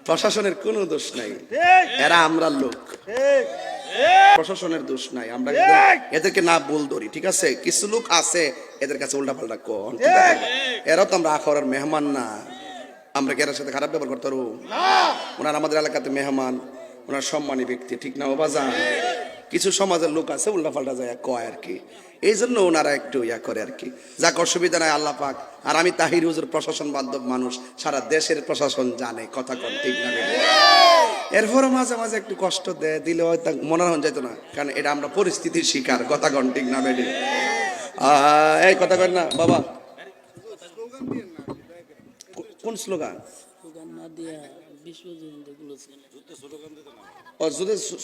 প্রশাসনের কোনো দোষ নাই, এরা আমরা লোক, প্রশাসনের দোষ নাই। আমরা এদেরকে না বল ধরি, ঠিক আছে? কিছু লোক আছে এদের কাছে উল্টা পাল্টা কোন, এরাও তো আমরা আখরার মেহমান না, আমরা কি এর সাথে খারাপ ব্যবহার করতে পারবো? ওনার আমাদের এলাকাতে মেহমান, ওনার সম্মানী ব্যক্তি, ঠিক না ও বাজান? কিছু সমাজের লোক আছে উল্টা পাল্টা যায় কয় আর কি, এই জন্য ওনারা একটু ইয়া করে আর কি। যাক, অসুবিধা নাই, আল্লাহ পাক। আর আমি তাহির হুজুর প্রশাসন বান্ধব মানুষ, সারা দেশের প্রশাসন জানে, কথা কন ঠিক না? এরপরও মাঝে মাঝে একটু কষ্ট দিলে হয়তো মনে হন যেত না, কারণ এটা আমরা পরিস্থিতির শিকার, কথা কন ঠিক না বেডি? এই কথা কন না বাবা। কোন স্লোগান?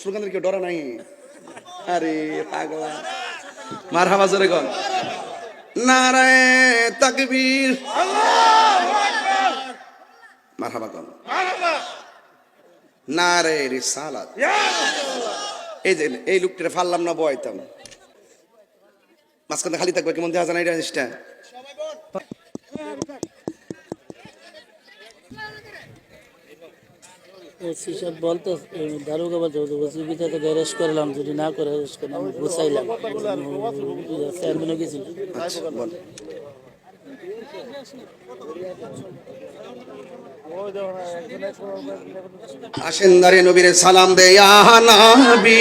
স্লোগানের কেউ ডরা নাই? আরে পাগলা, মারহাবা জোরে কন, নারায়ে তাকবীর, মারহাবা কন, নারায়ে রিসালাত। এই যে এই লোকটা ফাললাম না, বয়তাম মাঝখানে খালি থাকবে, কেমন দেখা যায় না এটা জিনিসটা? বলতো দারোগা বলতে অ্যারেস্ট করলাম, যদি না করে অ্যারেস্ট করলাম গুছাইলাম চেয়ারম্যানও গেছিল। আসেন দাঁড়িয়ে নবীরে সালাম দে ইয়া নবী।